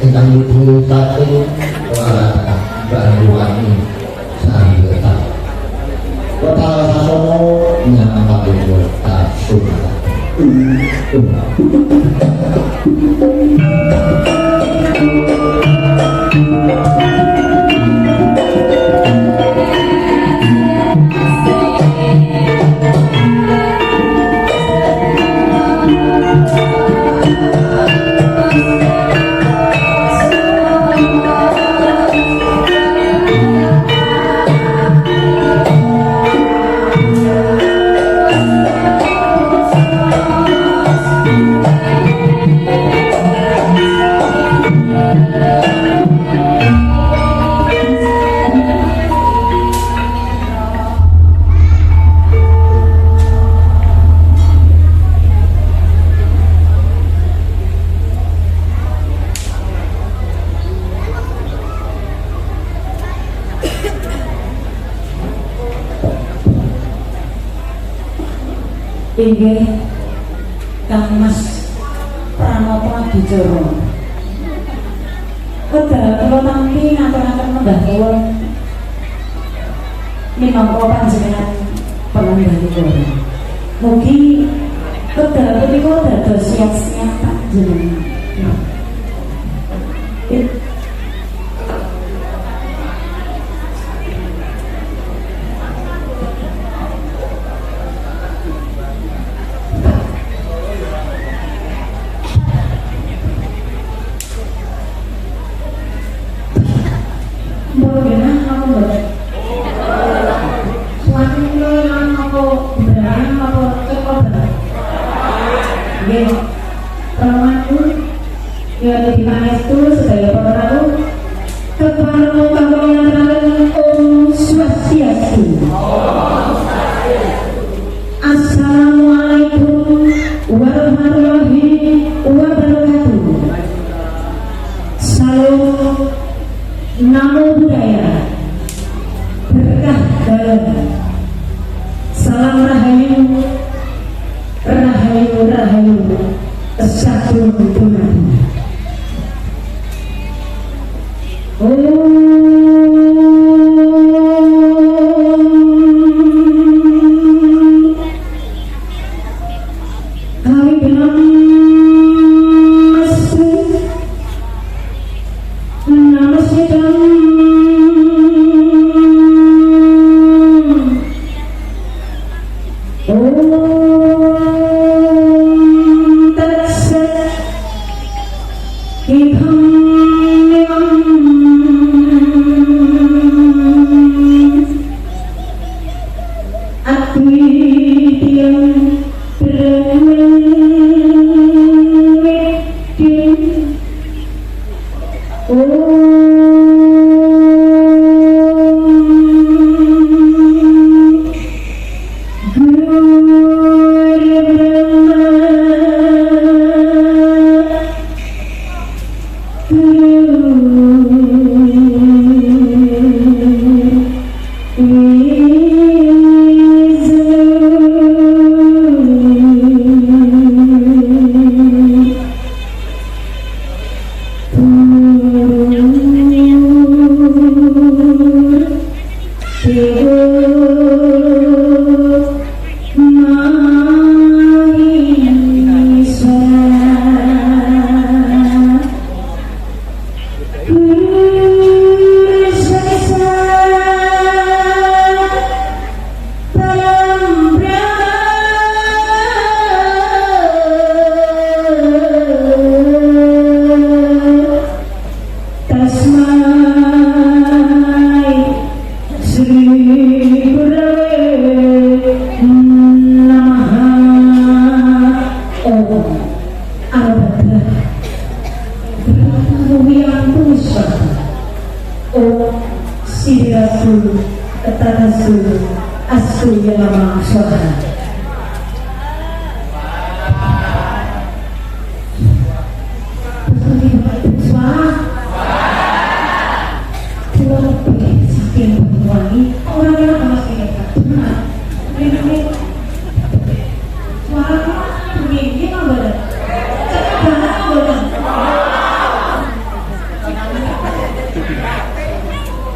ingkang nyuwun warata Banyuwangi Sanggeta Kota Sasono nyamapake kota Sumatra. Inggih Kang Mas Pranoto Adijoro wedal kula tampi ngaturaken menggah kula minangka panjenengan pengendali. Mugi wedal punika dados siap-siap panjenengan. Assalamualaikum warahmatullahi wabarakatuh. Salam namo buddhaya, berkah dalam, salam rahayu, rahayu rahayu, kesatuan Tuhan.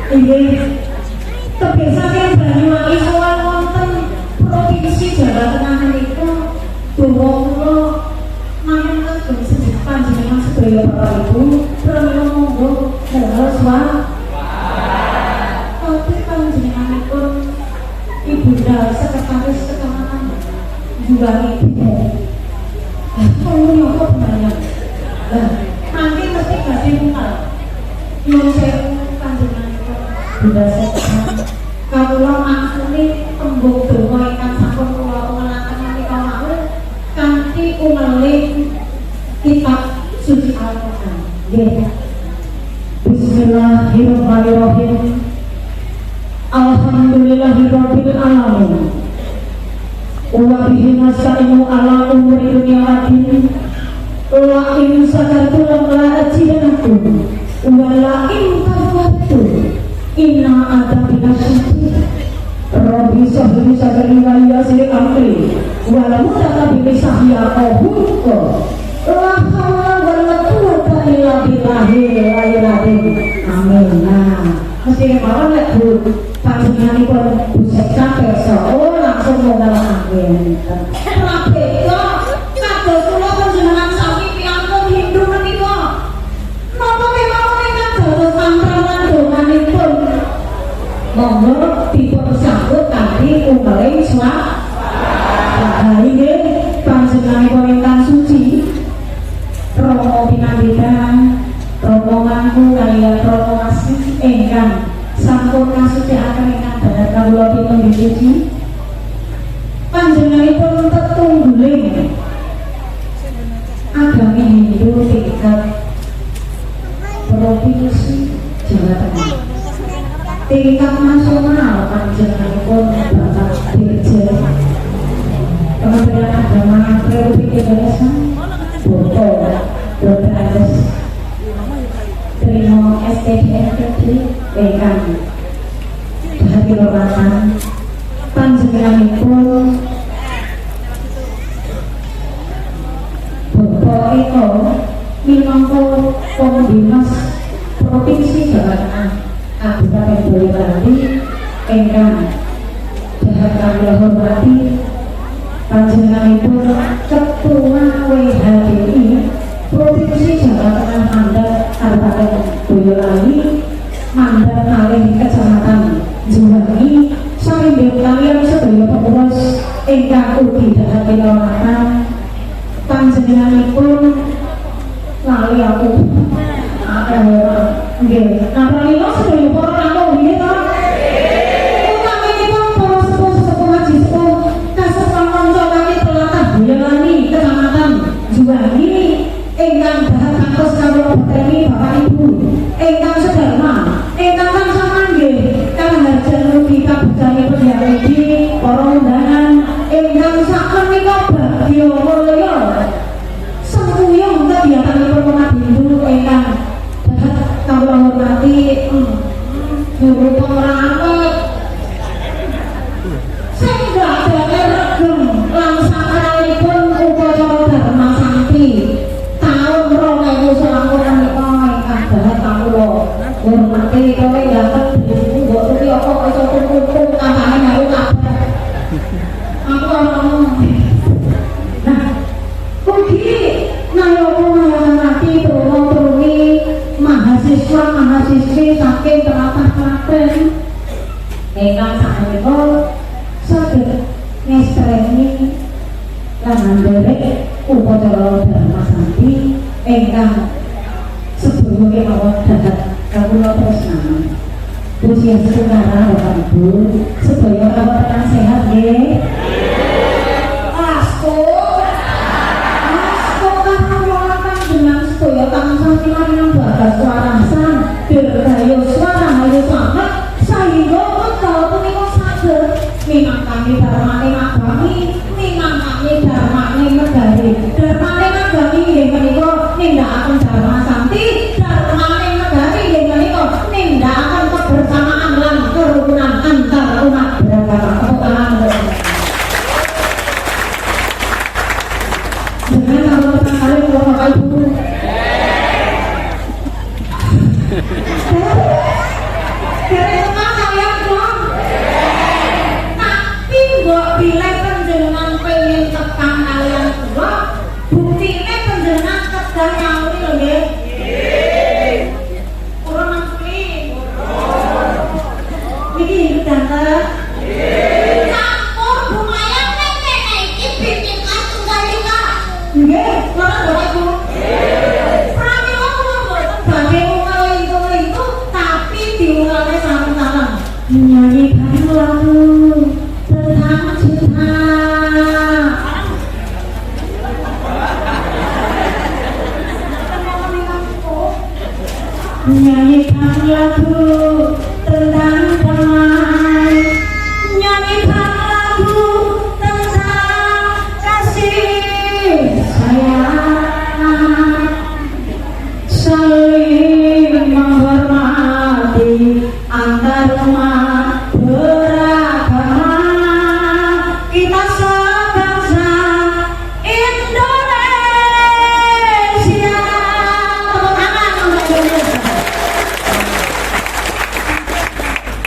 Inggih kebiasaan Banyuwangi soal wonten provinsi Jawa Tengah menika dawa kula mangen kagem sedherek panjenengan sedaya Bapak Ibu pramila monggo hal swara tapi panjenenganipun Ibunda Sekretaris Kecamatan Juwangi ngomong apa banyak lah nanti mesti badhe mungkal nyuwun sewu panjenenganipun Bunda Sekretaris kawula mangsuli tembung donga ingkang sampun kula umelaken menika mawon kanthi umeling kitab suci Al-Qur'an. Nggih. Bismillahirrahmanirrahim. Alhamdulillahirabbil alamin. Wa bihi nasta'inu ala umuri dunya waddin. La in sakartum la azidannakum wa la in kafartum inna adabi lasyadid. Rabbi sahli sadri wa yassir amri wa la mutaqabbil sahya qahurqa la hawla wa la quwwata illa billahil aliyyil amin. Nah, mesti mawon lek Bu panjenenganipun busek sampai so langsung modal angin. Rabeka kados kula panjenengan sami piantun Hindu menika. Napa kemawon ingkang dados mantrawan donganipun monggo dipun sambut kanthi umeling swara. Inggih panjenenganipun ingkang suci Romo pinandikan rombonganku kaliyan romo asih ingkang sampun kasucikaken ingkang badhe kawula pinten dipuji panjenenganipun tetunggiling agami Hindu tingkat provinsi Jawa Tengah tingkat nasional panjenenganipun Bapak Dirjen Kementerian Agama Republik Indonesia Bapak Dr. Agus Trimo STDMPD ingkang hati hormatan panjenenganipun Bapak Eko minangka Pemdinas Provinsi Jawa Tengah Kabupaten Boyolali ingkang dahat kawula hormati panjenenganipun Ketua WHDI Provinsi Jawa Tengah mandat Kabupaten Boyolali mandat kalih Kecamatan Juwangi saringgih kaliyan sedaya pengurus ingkang ugi dahat kinurmatan panjenenganipun lali aku nggih nampalipun sedaya para tamu nggih to utaminipun para sepuh ngaji sepuh kasepuh kanca kami telatah Boyolali Kecamatan Juwangi ingkang dahat kantos kawula berteni Bapak Ibu ingkang sedherma ingkang tansah manggih kang harjan rugi kabudayanipun Yahudi para undangan ingkang sakmenika bagya mulya sempuyung kegiatanipun umat Hindu ingkang dahat kawula hormati guru pengrawat sing dadake regem lan sakralipun upacara Dharma Santi tahun 2009 menika ingkang dahat kawula hormati kowe dateng diriku mbok tuti apa iso kumpul tambane karo kabeh aku ngomong nah ugi nayaka turun-turuni mahasiswa-mahasiswi saking tlatah Klaten ingkang sakmenika saged ngestreni lan nderek upacara Dharma Santi ingkang sebelumnya mawon dahat kawula tresnani puji setunggal Bapak Ibu sedaya kawontenan sehat nggih sedaya tansah kinaryan bagas warasan dirgayo swara hayu sanget sahingga wekdal punika saged minangkani dharmane agami minangkani dharmane negari dharmane agami inggih menika nindakaken Dharma Santi dharmane negari inggih menika nindakaken kebersamaan lan kerukunan antar umat beragama ketuhanan dengan kawula kali Bapak Ibu nyanyikan lagu tentang damai, nyanyikan lagu tentang kasih sayang, saling menghormati antar umat beragama, kita sebangsa Indonesia. Tepuk tangan untuk Indonesia.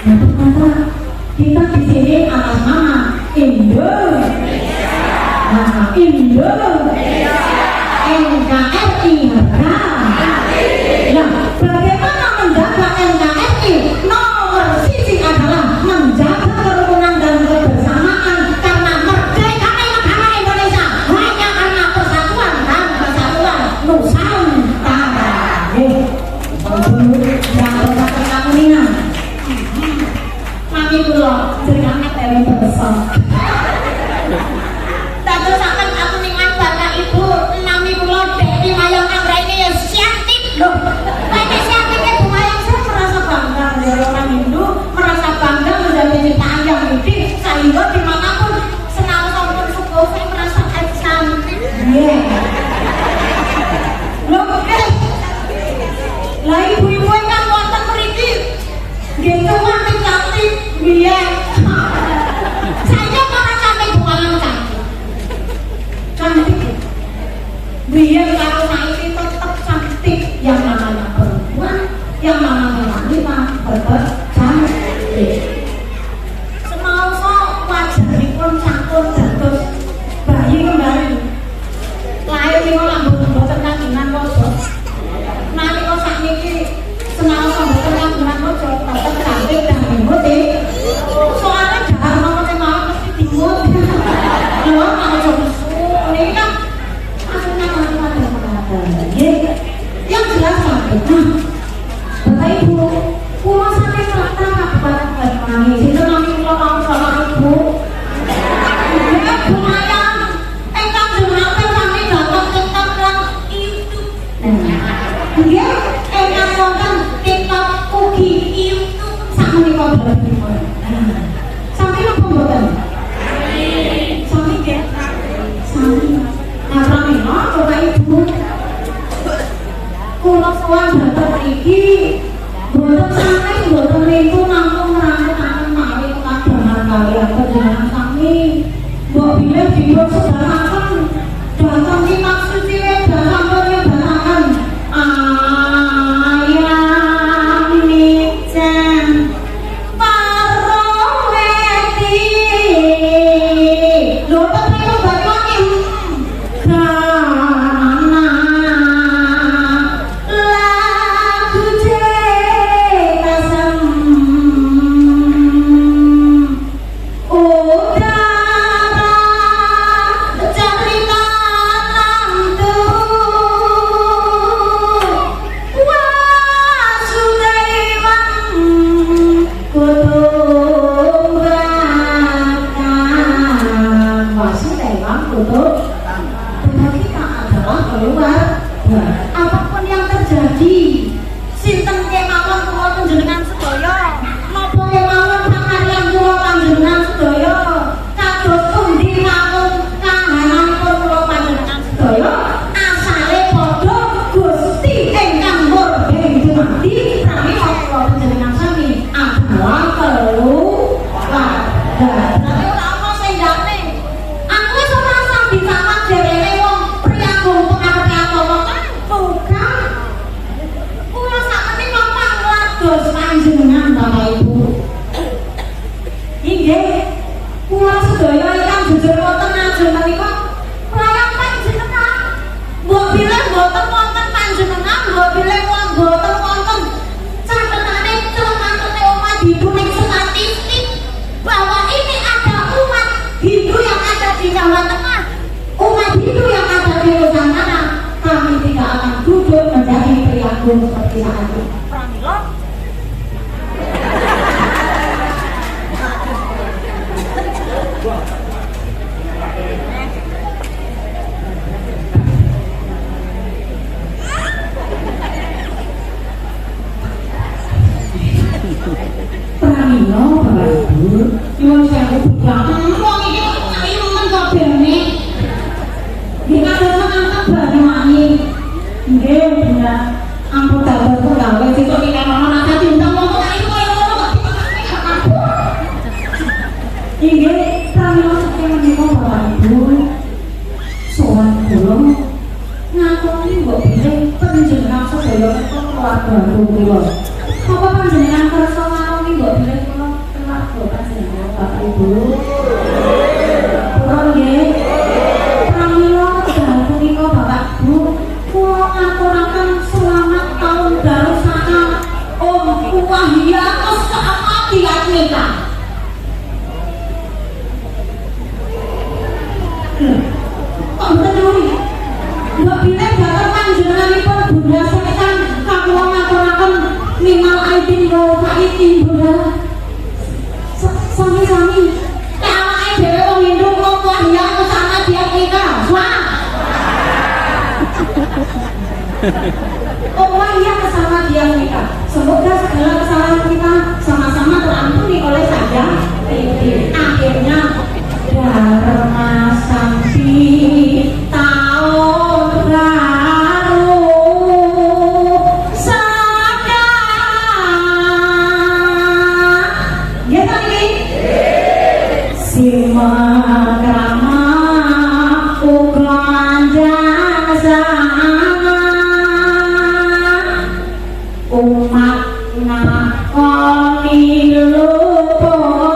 Nah, ternyata kita di sini atas nama Indonesia. Nah, Indonesia. NKRI harga. Nah, bagaimana menjaga NKRI? Nomor siji adalah menjaga kerukunan dan kebersamaan, karena merdeka negara Indonesia hanya karena persatuan dan kesatuan Nusantara. Yang berkata kamuningan, mami kulo jenengan telu besar. Dadosaken kamuningan bapak ibu, nami kulo Dewi Mayang Anggraini ya siantip loh. Inisiatifnya Bu Mayang, saya merasa bangga menjadi orang Hindu, merasa bangga menjadi ciptaan yang gede, sehingga dimanapun senang sampun suku saya merasa cantik. Loh, lah ibu-ibu yang wonten mriki nggih cantik cantik biyen. Saya para cantik Bu Mayang cantik. Cantik. Biyen karo saiki tetep cantik, yang namanya perempuan, yang namanya wanita tetep cantik. Semangsa wajahipun sampun dados bayi kembali. Lair niku lambung boten kagungan waja. Nalika sakniki semangsa boten kagungan waja tetep cantik dan imut. Soalnya dahar mawon mawon mesti dimut. Lho, mau coba niki kan yang jelas sampai Bapak Ibu, pulau sampai selatan Kabupaten Banyuwangi. Itu nanti pulau tahu Bapak Ibu. Ya, Bu Mayang, engkang jenengan sampai datang TikTok itu. Dia engkang nonton TikTok ugi itu sama nih kau berarti. Sampai lo pembuatan. Sampai dia. Sampai. Nah, pramila Bapak Ibu, kula sowan dateng mriki boten saking boten niku namung ngrangketaken malih kadhangan kaliyan panjenengan sami. Mbok bilih dipun sedhahaken dhateng kitab suci Weda sampun nyebataken ayam nijan paroweti. Lho ten niku Banyuwangi apapun yang terjadi, sinten kemawon kula panjenengan sedaya, napa kemawon pakaryan kula panjenengan sedaya, kados pundi mawon kahananipun kula panjenengan sedaya, asale padha Gusti ingkang murben dumadi pramila kula panjenengan sami adalah keluarga. Tapi ora ana sing ndane. Aku wis ora usah dicawak dhewe wong priyagung pengertian ngomong bukan. Kula sakmene ngomong lados panjenengan Bapak Ibu. Inggih, kula sedaya ingkang jujur wonten ajeng menika prayang panjenengan. Mbok bilih mboten wonten panjenengan, mbok bilih mboten wonten catetane celengane umat Hindu ning statistik bahwa ini ada umat Hindu yang ada di Jawa Tengah, umat Hindu yang ada di Nusantara, kami tidak akan duduk menjadi priyagung seperti saat ini. Pramila. ampun dapat pegawai itu kita mau nanti diundang ngomong itu kayak ngomong ini pramila saking menika Bapak Ibu sowan kula ngakoni mbok bilih panjenengan sedaya keluarga kula apa panjenengan kersa ngakoni mbok bilih kula keluarga panjenengan Bapak Ibu kula nggih pramila dalem punika Bapak Ibu kula ngaturaken selamat tahun baru saha Om Wahya kesehatan kita kok mboten nyuri mbok bilih bapak panjenenganipun Bunda Setan kagem ngaturaken minal aidin wa faizin Bunda sami-sami nek awake dhewe wong Hindu kok Wahya kesehatan kita wah oh Wahya kesehatan kita semoga segala kesalahan kita sama-sama terampuni oleh Sang akhirnya Dharma Sampi tahun baru sada ya tadi sima krama uklanjang sana umat ngakoni luput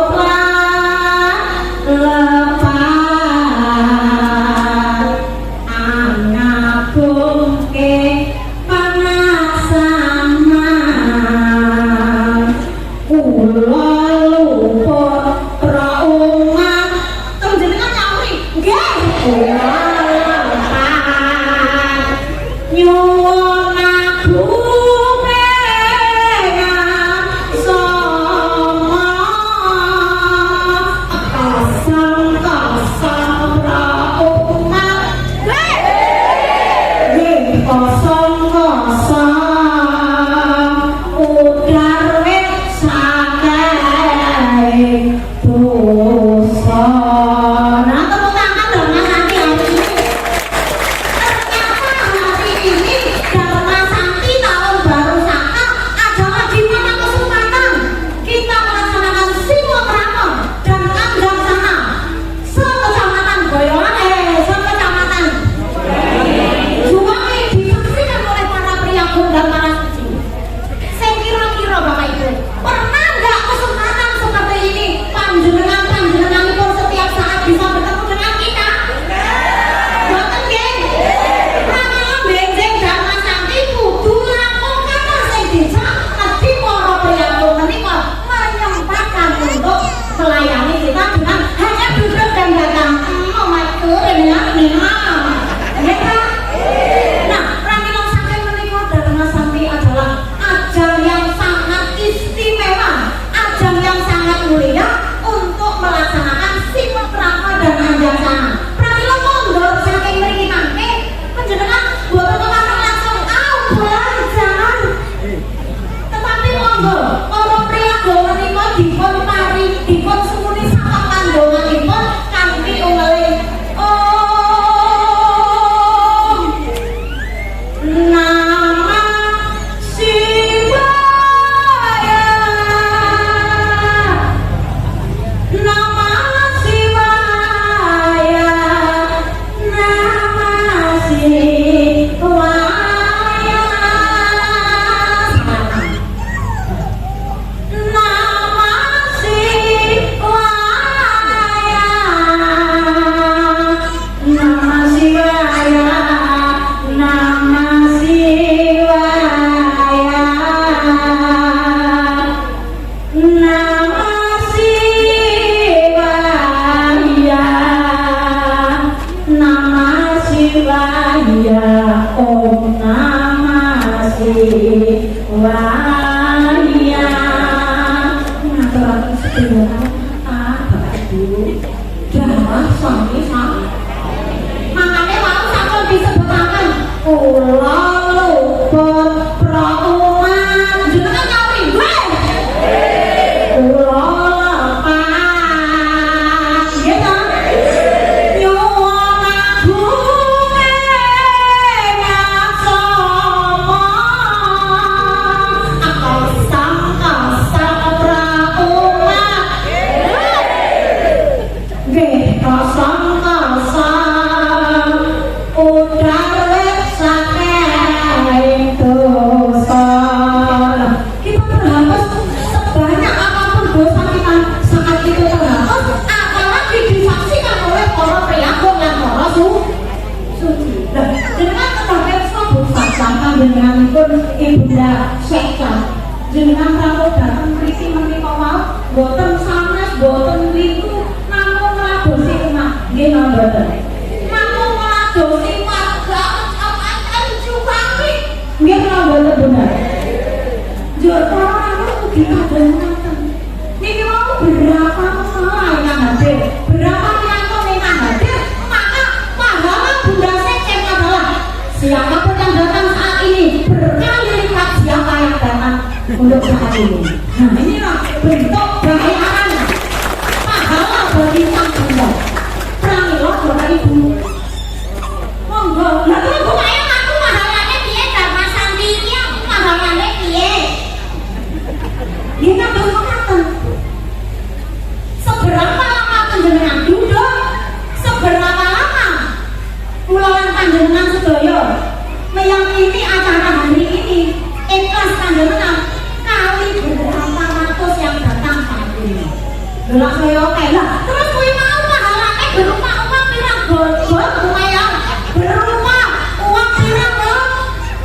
panjenenganipun Ibunda Sekar jenengan kalau datang mriki menika wau boten sanes boten lintu namung ngladosi umat nggih napa mboten namung ngladosi warga akan juwangi nggih napa mboten bener Joko anu ugi kadang ngoten niki mau berapa orang yang hadir berapa yang hadir maka pahala Bunda Sekar adalah siapapun yang datang saat ini berkali lipat siapa yang datang untuk saat ini. Nah inilah bentuk bayaran pahala bagi sang Bunda. Pramila Bapak Ibu. Monggo, lah kok kaya aku pahalane piye Dharma Santi iki aku pahalane piye? Iki kabeh ngoten. Seberapa lama panjenengan duduk? Seberapa lama kula lan panjenengan sedaya meyakini acara hari ini ikhlas panjenengan kali berapa ratus yang datang saat ini. Lha saya oke lah. Terus kuwi mau pahalane berupa uang pirang bobot lumayan berupa uang pirang lho.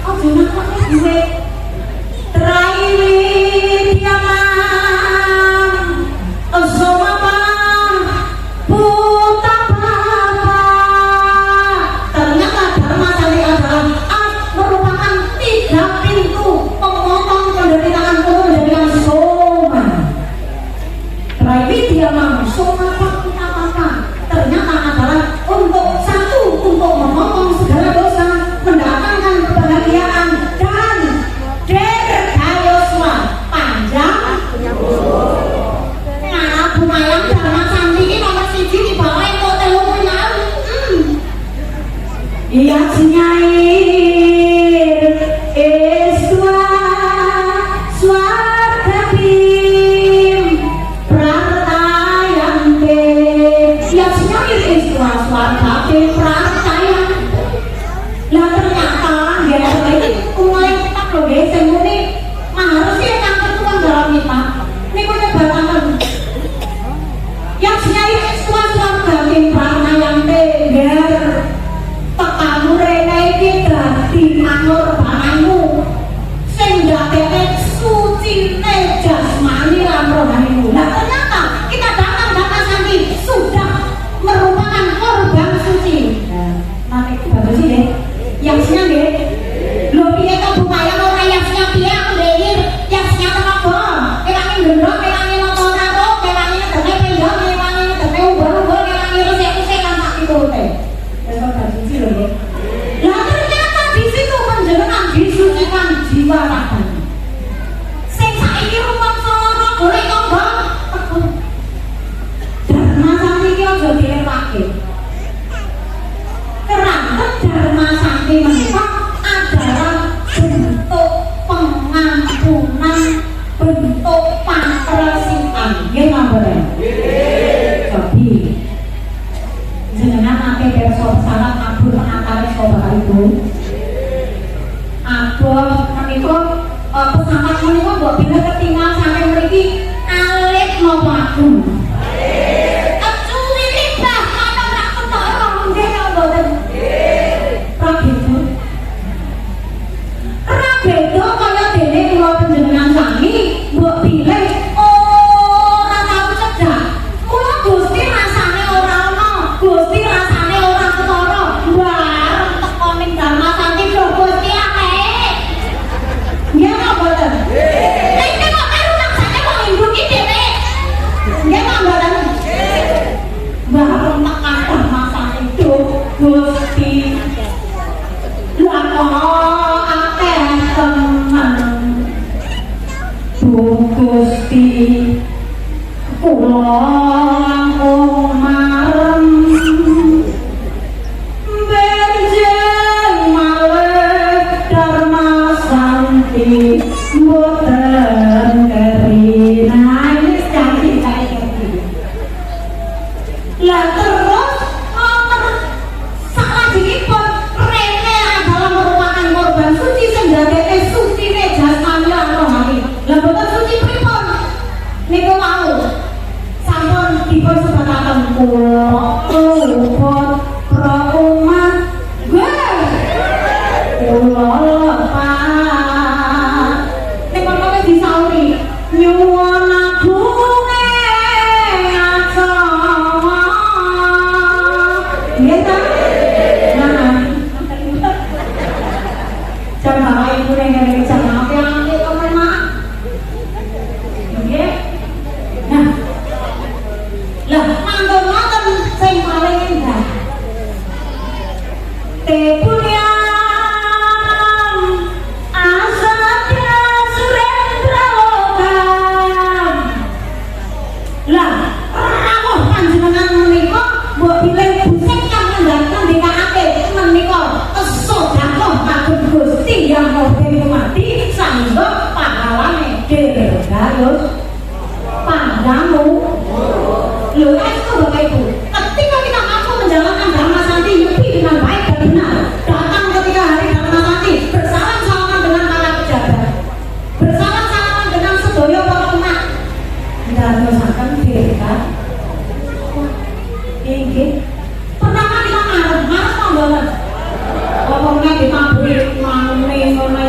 Oh jenengan kok duwe trai diaman sama puta bapa ternyata Dharma Santi adalah merupakan 3 pintu pemotong penderitaan umum dari yang soma trai diaman sama puta bapa ternyata adalah untuk satu untuk memotong segala dosa mendatangkan kebahagiaan dan dirgayoswa panjang nah lumayan Dharma Santi ini nomor 1 di bawah yang kok telu punya iya sinyair eswa swargatim prartayante iya sinyair eswa swargatim prartayante lah ternyata ya ini mulai kita loh guys yang ini harusnya yang ketua dalam kita ini punya batangan yang sinyair eswa swargatim prartayante biar tekamu rene iki dadi manur barangmu sing ndadekne sucine jasmani lan rohanimu. Nah ternyata kita datang Dharma Santi sudah merupakan korban suci. Nanti bagus sih yang nggih. Lho piye to upaya ora yasnya piye aku nggih yasnya apa? Ewangi gendong, ewangi motor karo, ewangi ndene pendhok, ewangi ndene ubah-ubah, ewangi resik-resik kan tak pitute. Lah ternyata di situ panjenengan disucikan jiwa raga. Sing saiki rumangsa ora boleh tangga. Dharma Santi iki aja dilewake. Karena Dharma Santi menika adalah bentuk pengampunan, bentuk pangresikan. Nggih mboten? Jadi jenengan ate pirsa salat abur penatare Bapak Ibu. Abur menika pesawat menika mbok bila ketinggal sampai mriki alit napa aku. Acuwi libah ana rak ketok ora nggih napa mboten? Prabedo. Prabedo kaya dene kula panjenengan sami mbok pilih ora tau cedak. Kula Gusti rasane ora ono, Gusti rasane ora ketara. Bareng teko ning Dharma Santi lho Gusti akeh. Nggih napa mboten? Nek kok karo rasane kok ngimbuki dhewe. Nggih napa mboten? Bareng tekan Dharma Santi lho Gusti. Lah kok akeh temen. Bu Gusti kula langkung marem benjing malih Dharma Santi mboten kerina wis janji saiki. Lah terus salajengipun rene adalah merupakan korban suci sing ndadekne sucine jasmani lan rohani. Lah mboten suci pripun? Niku mau sampun ngene sama api komen mak. Nggih. Nah. Lah, manggon ngoten sing paling endah. Tepunyam asatya surendra lokam. Lah, rawuh panjenengan menika mbok bilih busek kang ngandhapkan dikake menika kesodakoh kagem Gusti Yang Maha Mati sangga pahalane dirgayos pandamu. Lho, itu Bapak Ibu. Ketika kita mampu menjalankan Dharma Santi Yupi dengan baik dan benar, datang ketika hari Dharma Santi, bersalam-salaman dengan para pejabat, bersalam-salaman dengan sedaya para umat, ndadosaken dhewe. Inggih. Pertama kita marah mboten. Omongnya ditaburi mangune ngene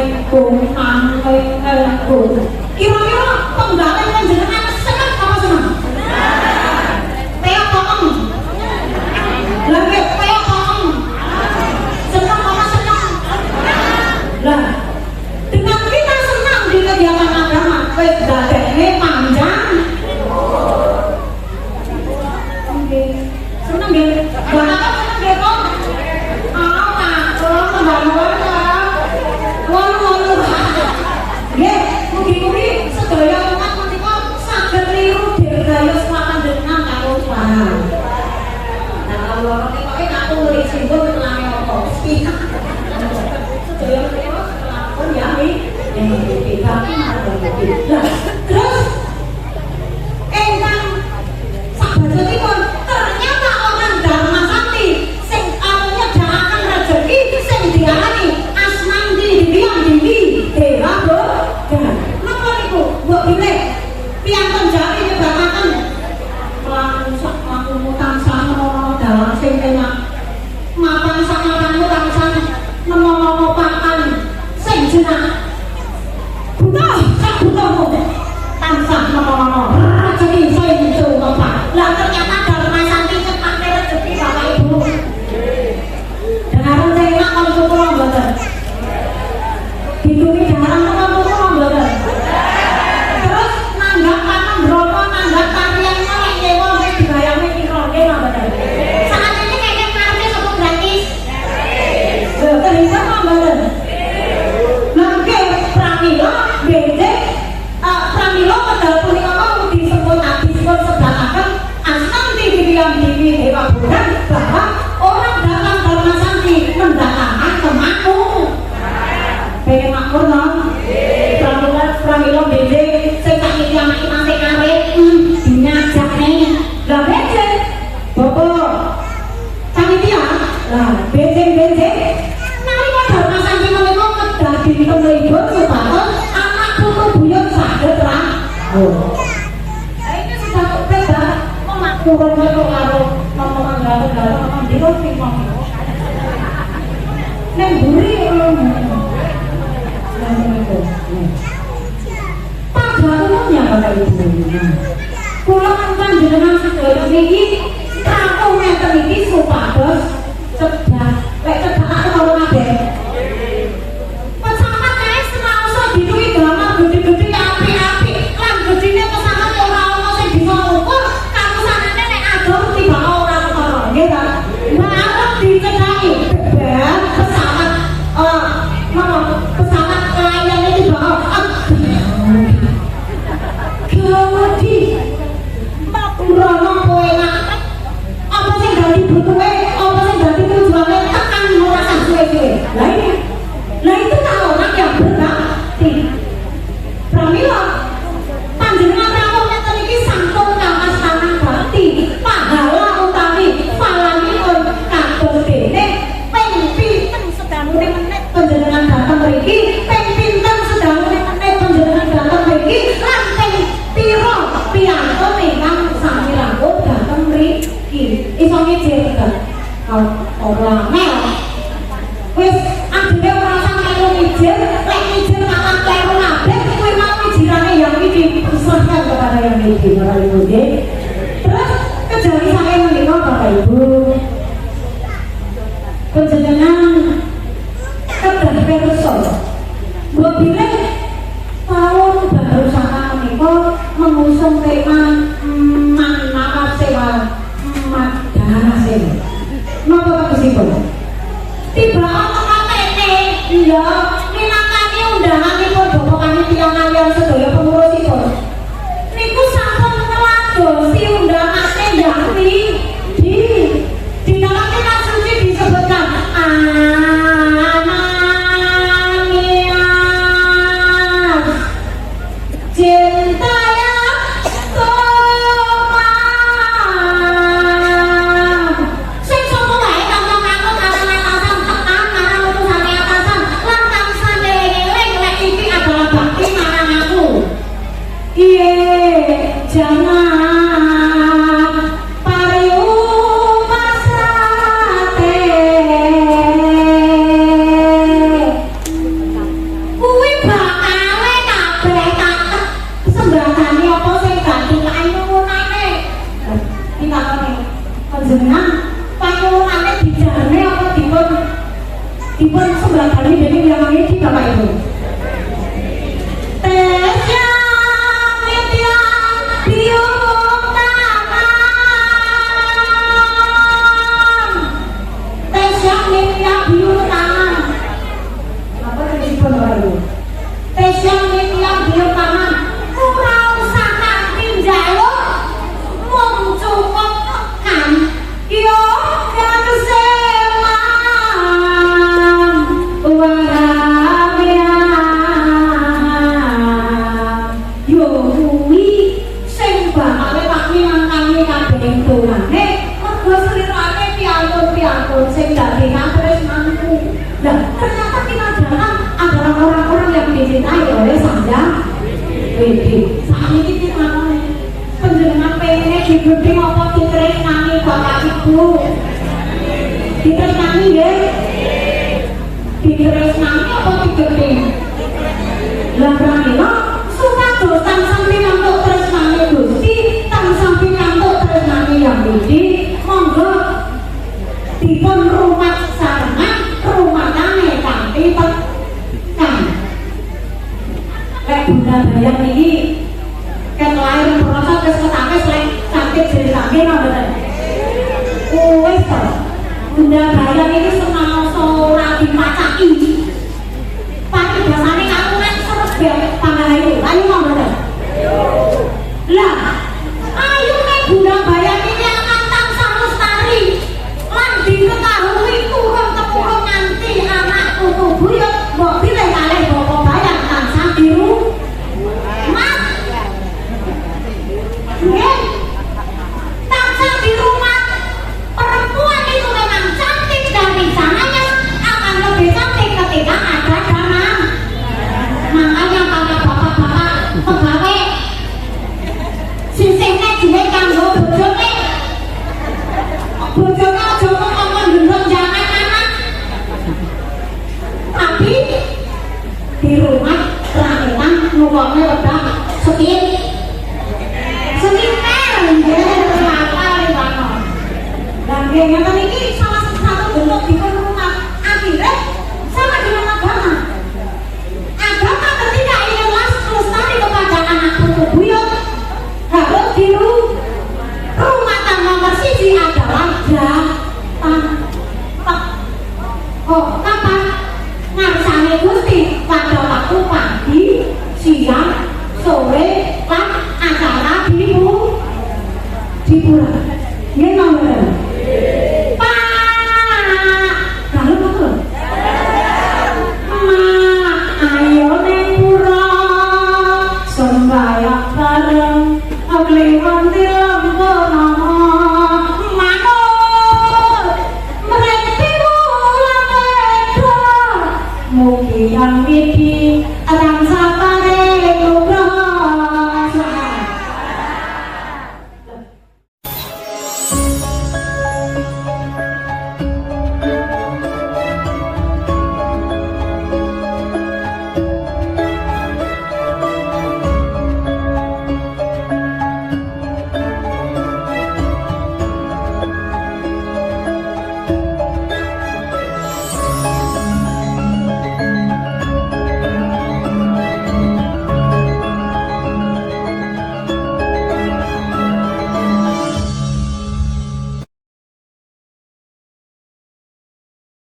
kira-kira penggawean panjenengan seneng apa seneng? Peok bohong. Lagi peok bohong. Seneng apa seneng? Lah, dengan kita senang di kegiatan agama, wis dadekne panjang. Oke. Seneng nggih. Bapak seneng nggih kok? Mugi-mugi sedaya umat menika saged niru dirgayos panjenengan karo paham. Nah, kalau menika aku nulis simbol kelane apa? Sedaya menika lakon ya kita terus engkang sabanjuripun ternyata orang Dharma Santi sing nyedhakaken rejeki sing diarani asmanti diam dindi dewa dan napa niku mbok bilih piyanten jari nyebataken langsung tansah menawa dalang sing enak mapan sakaranmu tansah menawa pakan sing jenak butuh sabutomu tansah menawa rezeki sing cukup. Lah ternyata Dharma Santi nyepake rezeki Bapak Ibu. Dengaran sing enak kalau syukur mboten. Ditumi jarang kalau syukur mboten. Terus nanggap panen broto nanggap tarian nyelek nyewa wis dibayarne kira nggih mboten. Saat ini kayaknya karepnya sebut gratis. Lho terima mboten. Nangke pramila benjing pramila pedal punika mau disebut sebataken asmanti diam diri dewa bulan bahwa orang datang Dharma Santi mendatangkan kemakmur. Pengen makmur no? Pramila benjing sing sakit yang masih karet dinyajak nih lah benjing bapak panitia lah benjing nalika Dharma Santi menika kedah dipun supados anak putu buyut saged rawuh. Ini sudah beda memakmurkan karo ngomongan gatel-gatel di roti mong. Neng buri pada umumnya Bapak Ibu, kula panjenengan sedaya niki kakung ngeten iki supados cedhak lek cedhak karo kabeh. Pesawat kae semangsa diduwi gambar gede-gede api-api lan gedine pesawat ora ono sing bisa ngukur kakusanane nek adol tiba ora ketara nggih ta. Bareng dicedhaki pesawat pesawat layane tiba gawadi maturana kowe enak apa sing dadi butuhe apa sing dadi tujuane tekan ora suwe-suwe. Lah itu kalau orang yang berbakti pramila panjenengan rawuh ngeten iki sampun kawas tanah bakti pahala utawi palanipun kados dene ping pinten sedangune menit panjenengan datang mriki ping pinten sedangune menit panjenengan datang mriki lan ping pira piyantu ingkang sami rawuh datang mriki iso ngijir ta ora mel wis adine ora sampe ngijir lek ngijir malah kleru kabeh kuwi mau wijirane yang iki diserahkan kepada yang iki Bapak Ibu nggih. Terus kejawi saya menika Bapak Ibu panjenengan kedah pirsa mbok ngusung tema Manama Sewa Madana Sewa. Napa tegesipun? Tiba ana katene, iya, minangkani undanganipun Bapak Panitia kaliyan sedaya pengurusipun. Niku sampun ngladosi undangane yakti di dalam kitab suci disebutkan Ananias cinta yang tomah sing sapa wae kanggo nganggo karo atasan tekan marang utusane atasan lan tansah eling lek iki adalah bakti marang aku. Iye jangan pariumasate kuwi bakale kabeh kaket sembahane apa sing ganti panyuwunane ditakoni panjenengan panyuwunane dijarne apa dipun sembahane dening yang iki Bapak Ibu. Sing dadi terus mampu. Nah, ternyata kita jangan adalah orang-orang yang dicintai oleh Sang Widi. Saat ini kita ngomongin penjenengan pengennya digedhe apa ditresnani Bapak Ibu. Ditresnani nggih? Ditresnani apa digedhe? Lah pramila supados tansah pikantuk tresnani Gusti, tansah pikantuk tresnani Yang Widi, monggo dipun rumah sarana rumah tangga kanthi tekan. Lek Bunda Bayang iki ket lair proses wis ketakes lek cantik diritake mboten. Wis to. Bunda Bayang iki semangsa ora dipacaki. Paribasane kakulan serep pangalayu. Ayo mboten. Lah, ayo nek Bunda Bayang iki akan tansah lestari. Diketahui turun-temurun nanti anak putu buyut mbok pilih kalih Bapak Bayang tansah biru mas nggih tansah biru mas. Perempuan itu memang cantik dan rencananya akan lebih cantik ketika ada danang. Makanya para bapak-bapak pegawai sisihnya duwe kanggo bojone aja ngomong gendong jangan anak, tapi di rumah rametan ngomongnya udah setin dan kegiatan ini salah satu bentuk di rumah. Akhirnya sama dengan agama ketika ingin lestari kepada anak putu buyut harus di rumah tangga bersih adalah kapan ngarsane Gusti pada waktu pagi, siang, sore, lan acara hiburan. Nggih nomor. Pak, kalau betul. Ma, ayo ning pura sembayang bareng kliwat lampu mugi yang widi tansah